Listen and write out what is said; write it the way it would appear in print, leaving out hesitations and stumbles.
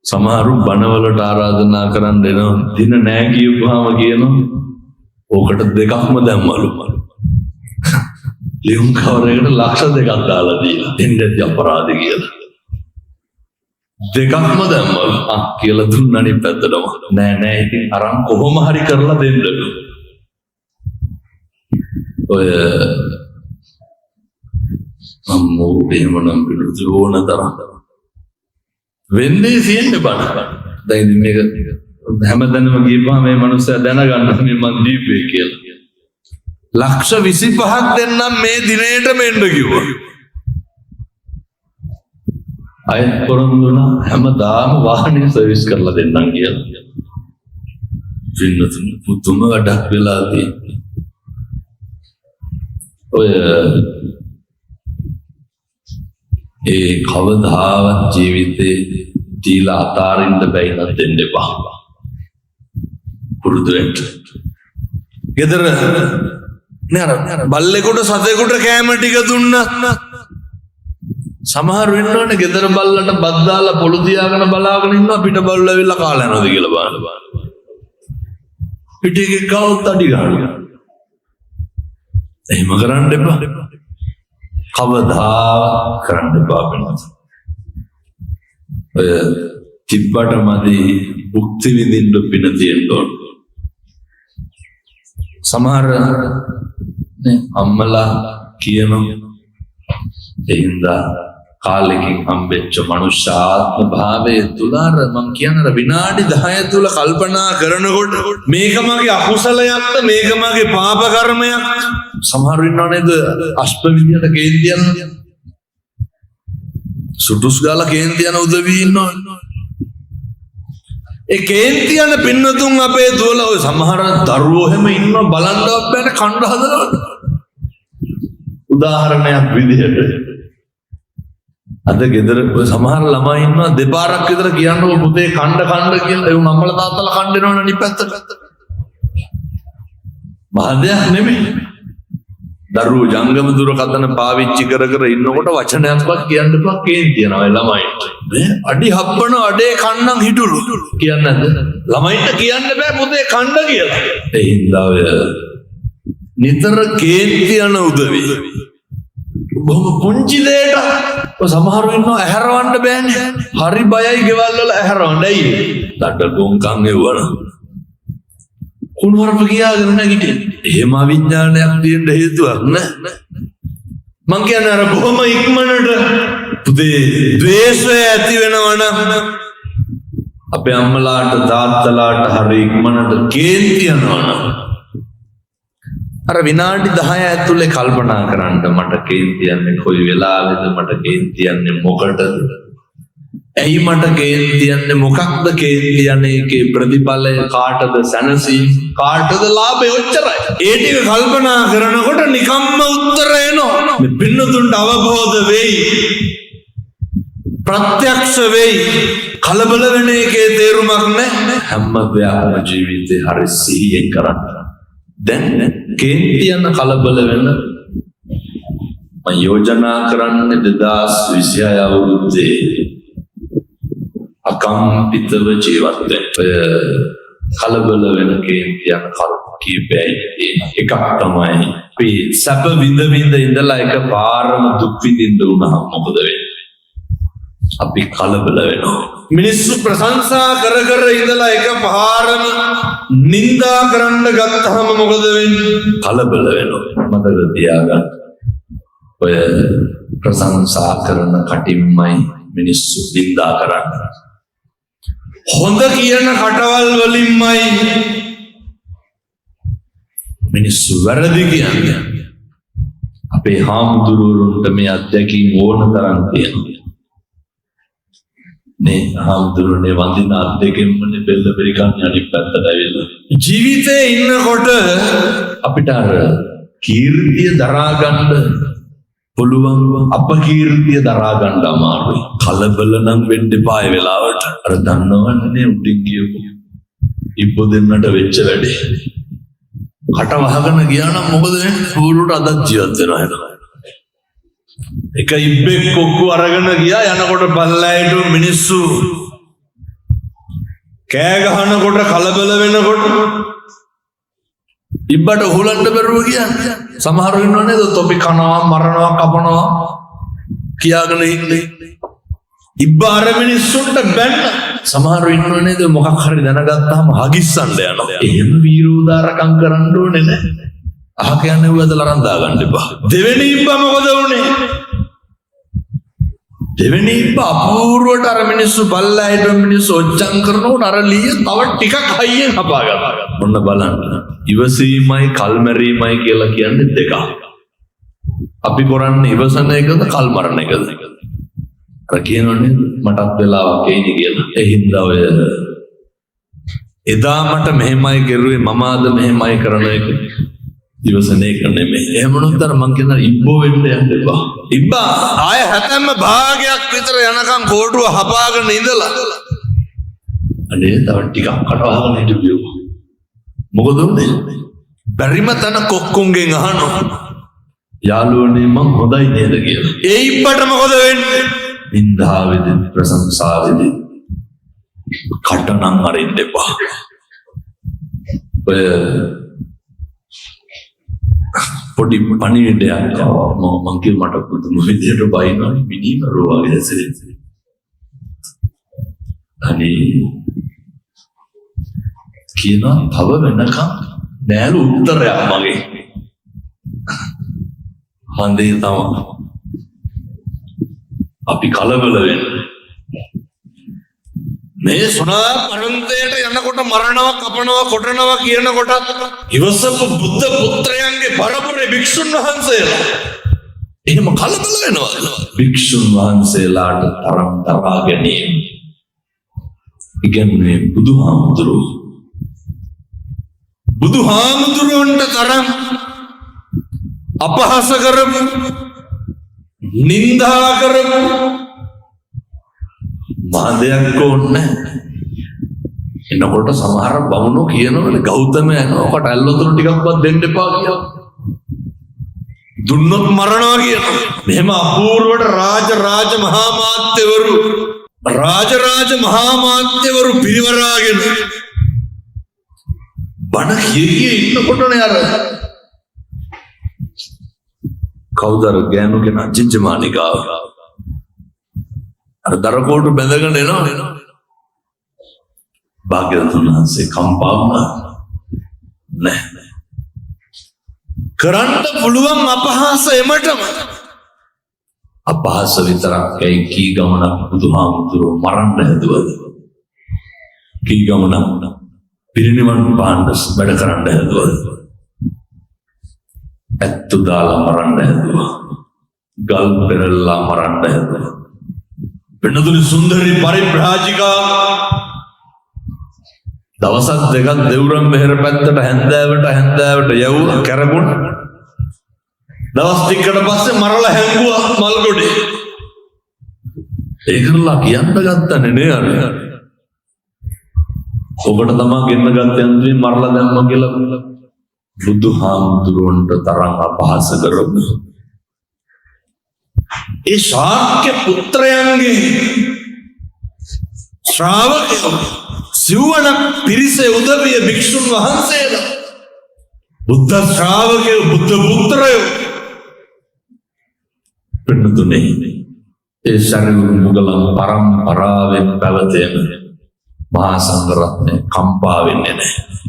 සමහරු බණවලට ආරාධනා කරන්න එනවා දින නෑ කියපුවාම කියනවා ඕකට දෙකක්ම දැම්මලු ලියුම් කවරයකට ලක්ෂ දෙකක් දාලා දීලා දෙන්නේ අපරාධ කියලා දෙකක්ම දැම්මලු කියලා දුන්න අනිත් පැත්තටම නෑ ඉතින් අරන් කොහොම හරි කරලා දෙන්නලු ඔය අම්මෝ එහෙමනම් පිළිතුරු ඕන තරම් වෙන්නේ සියන්නේ බණ දැන් මේක හැමදැනම ගියපුවා මේ මනුස්සයා දැනගන්න මේ මන් දීපේ කියලා ලක්ෂ 25ක් දෙන්නම් මේ දිනේට මෙන්න කිව්වා අයත් පොරොන්දුනා හැමදාම වාහනේ සර්විස් කරලා දෙන්නම් කියලා පින්නතුන් පුදුම වැඩක් වෙලා තියෙනවා ඔය ඒ කවදාවත් ජීවිතේ දීලා අතාරින්න බැයි නම් දෙන්න එපා පුරුදු වෙන්න ගෙදර නේද බල්ලෙකුට සතෙකුට කෑම ටික දුන්නත් සමහර වෙන්නෝනේ ගෙදර බල්ලට බත් දාලා පොළු තියාගෙන බලාගෙන ඉන්නවා පිට බල්ලෝ ඇවිල්ලා කාලා යනවාද කියලා බලන්න පිටේ කවුත් අඩි ගන්නවා එහෙම කරන්න එපා කවදාවත් කරන්න එපා වෙනවා ඔය තිබ්බට මදි භුක්ති විඳින්න පින තියෙන්න ඕන සමහර අම්මලා කියනවා එහින්දා කාලෙකින් හම්බෙච්ච මනුෂ්‍යාත්ම භාවයේ තුල මම කියන විනාඩි 10 තුල කල්පනා කරනකොට මේක මගේ අකුසලයක්ද මේක මගේ පාප කර්මයක් සමහර වෙන්නව නේද අෂ්ප විද්‍යට කේන්තියන සුටුස් ගාලා කේන්තියන උදවි ඉන්නවා ඒ කේන්තියන පින්නතුන් අපේ දුවල ඔය සමහර දරුවෝ හැම ඉන්නවා බලන්නවත් බෑනේ කණ්ඩ හදනවා උදාහරණයක් විදිහට අද ගෙදර සමහර ළමයි ඉන්නවා දෙපාරක් විතර කියන්නකො පුතේ කණ්ඩ කියලා ඒ උන් අම්මලා තාත්තලා කණ්ඩේනවනේ අනිත් පැත්තට මහදයක් නෙමෙයි දරුවෝ ජංගම දුරකථන පාවිච්චි කර ඉන්නකොට වචනයක්වත් කියන්න එපා කේන්තියනවා ඒ ළමයින්ට මේ අඩි හප්පන අඩේ කන්නම් හිටුළු කියන්නේ නැද්ද ළමයින්ට කියන්න බෑ පුතේ කණ්ඩ කියලා ඒ හින්දා ඔය නිතර කේන්තියන උදවි බොහොම පුංචි දෙයට සමහරව ඉන්නවා ඇහැරවන්න බෑනේ හරි බයයි ගෙවල් වල ඇහැරවන්න ඇයි දඩ ගොංකම් එවවන කුණුවරප කියාගෙන නැගිටින් එහෙම අවිඥානයක් තියෙන්න හේතුවක් නෑ මං කියන්නේ අර බොහොම ඉක්මනට පුතේ ද්වේෂය ඇති වෙනවනම් අපේ අම්මලාට තාත්තලාට හරි ඉක්මනට කේන්ති යනවනම් අර විනාඩි 10 ඇතුලේ කල්පනා කරන්න මට කේන්ති යන්නේ කොයි වෙලාවෙද මට කේන්ති යන්නේ මොකටද ඇයි මට කේන්ති යන්නේ මොකක්ද කේන්ති යන්නේ ඒකේ ප්‍රතිඵලය කාටද සැනසීම කාටද ලාභය ඔච්චරයි ඒ ටික කල්පනා කරනකොට නිකම්ම උත්තර එනවා මේ පින්නතුන්ට අවබෝධ වෙයි ප්‍රත්‍යක්ෂ වෙයි කලබල වෙන එකේ තේරුමක් නැහැ හැම දෙයක්ම ජීවිතේ හරි සිහියෙන් කරන්න දැන් කේන්ති යන කලබල වෙන මම යෝජනා කරන්නේ 2026 අවුරුද්දේ අකම්පිතව ජීවත් වෙන්න කලබල වෙන කේන්ති යන කරුණු කීපයයි තියෙන එකක් තමයි අපි සැප විඳ ඉඳලා එකපාරම දුක් විඳින්න උනහම මොකද වෙන්නේ අපි කලබල වෙනවා මිනිස්සු ප්‍රශංසා කර ඉඳලා එකපාරම නිඳා කරන්න ගත්තාම මොකද වෙන්නේ කලබල වෙනවා මතක තියාගන්න ඔය ප්‍රශංසා කරන කටින්මයි මිනිස්සු නිඳා කරන්නේ හොඳ කියන කටවල් වලින්මයි මිනිස්සු වැරදි කියන්නේ අපේ හාමුදුරුවන්ට මේ අත්දැකීම් ඕන තරම් තියෙනවා නේ හාමුදුරුවනේ වඳින අත්දැකීම්නේ බෙල්ල පෙරිකන් අනිත් පැත්තට ඇවිල්ලා ජීවිතේ ඉන්නකොට අපිට අර කීර්තිය දරා ගන්න පුළුවන් අපකීර්තිය දරා ගන්න අමාරුයි කලබල නම් වෙන්න එපා ඒ වෙලාවට අර දන්නවන්නේ උඩින් ගියපු ඉබ්බ දෙන්නට වෙච්ච වැඩේ කට වහගෙන ගියා නම් මොකද වෙන්නේ සූරුට අදත් ජීවත් වෙනවා නේද එක ඉබ්බෙක් කොක්කු අරගෙන ගියා යනකොට බල්ලෑයට මිනිස්සු කෑ ගහනකොට කලබල වෙනකොට ඉබ්බට හුලන්න බැරුව කියන්නේ. සමහරව ඉන්නව නේද? තොපි කනවා, මරනවා, කපනවා කියාගෙන ඉන්නේ. ඉබ්බ අර මිනිස්සුන්ට බැන්න. සමහරව ඉන්නව නේද? මොකක් හරි දැනගත්තාම හගිස්සන්න යනවා. එහෙම වීරෝදාරකම් කරන්න ඕනේ නැහැ. අහ කියන්නේ උවදලා රන් දාගන්න එපා. දෙවෙනි ඉබ්බ මොකද වුනේ? දෙවෙනි ඉබ්බ අපූර්වට අර මිනිස්සු බල්ලා හිටව මිනිස්සු ඔච්චම් කරනකොට අර ලීය තව ටිකක් හයියෙන් හපා ගන්නවා. මොන්න බලන්න. ඉවසීමයි කල්මැරීමයි කියලා කියන්නේ දෙකක්. අපි කරන්නේ ඉවසන එකද කල්මරන එකද? අර කියනෝනේ මටත් වෙලාවක් එයිද කියලා. ඒ හින්දා ඔය එදා මට මෙහෙමයි කරුවේ මම අද මෙහෙමයි කරන එක ඉවසන එක නෙමෙයි. එහෙම වුණොත් මං කියනවා ඉබ්බෝ වෙන්න යන්න එපා. ඉබ්බා ආය 70 භාගයක් විතර යනකම් කෝටුව හපාගෙන ඉඳලා අනේ තව ටිකක් කටවහගෙන හිටපියෝ. මොකද උනේ? බැරිම තන කොක්කුන්ගෙන් අහනවා යාළුවනේ මං හොඳයි නේද කියලා. ඒ ඉබ්බට මොකද වෙන්නේ? නින්දාවේදී ප්‍රශංසාවේදී කටනම් අරින්න එපා. ඔය පොඩි පණිවිඩයක් මං කිව්ව මට පුදුම විදියට බයිනවා මිනිමරෝ වගේ දැසෙන්නේ. අනේ කියනවා තව වෙනකම් නෑලු උත්තරයක් මගේ. හන්දේ තමයි අපි කලබල වෙන්නේ. මේ සුණා පරන්තයට යනකොට මරණවා කපනවා කොටනවා කියනකොට ඉවසපු බුද්ධ පුත්‍රයන්ගේ පරපුරේ භික්ෂුන් වහන්සේලා එහෙම කලබල වෙනවා. භික්ෂුන් වහන්සේලාට තරම් දරා ගැනීම ඉගන්නේ බුදුහාමුදුරුවන්ට තරම් අපහාස කරපු නින්දා කරපු මාදයක් ඕනේ. එනකොට සමහර බමුණෝ කියනවනේ ගෞතම යනකොට ඇල්ලොතුරු ටිකක්වත් දෙන්න එපා කියලා. දුන්නොත් මරනවා කියනවා. මෙහෙම අපූර්වට රාජ මහාමාත්‍යවරු පිරිවරාගෙන බණ කියේ ඉන්නකොටනේ අර කවුදර ගෑනු කෙනා ජිජ්ජමානිකාව අර දරකෝටු බැඳගෙන එනවා. භාග්‍යවතුන් වහන්සේ කම්පා වුණා. නැහැ. කරන්න පුළුවන් අපහාස එමටම. අපහාස විතරක් ඇයි කී ගමනක් බුදුහාමුදුරුවෝ මරන්න හැදුවද? කී ගමනක් පිරිනිවන් පාන්න වැඩ කරන්න හැදුවද? ඇත්තු දාලා මරන්න හැදුවා. ගල් පෙරල්ලා මරන්න හැදුවා. පින්නතුනි සුන්දරි පරිබ්‍රාජිකා දවසක් දෙකක් දෙවුරම් මෙහෙර පැත්තට හැන්දෑවට යවුවා කැරගුණ. දවස් ටිකකට පස්සේ මරලා හැංගුවා මල්ගොඩේ. ඒකලා කියන්න ගත්තනේ නේ අර. ඔබට තමයි ගෙන්න ගත්ත යන්ත්‍රේ මරලා දැම්ම කියලා බුදුහාමුදුරුවන්ට තරම් අපහාස කරමු. ඒ ශාක්‍ය පුත්‍රයන්ගේ ශ්‍රාවකයෝ සිව්වන පිරිසේ උදවිය භික්ෂුන් වහන්සේලා බුද්ධ ශ්‍රාවකයෝ බුද්ධ පුත්‍රයෝ පින්නතුනේ ඒ ශරීර මුගලන් පරම්පරාවෙන් පැවතෙන මහා සංඝරත්නය කම්පා වෙන්නේ නැහැ.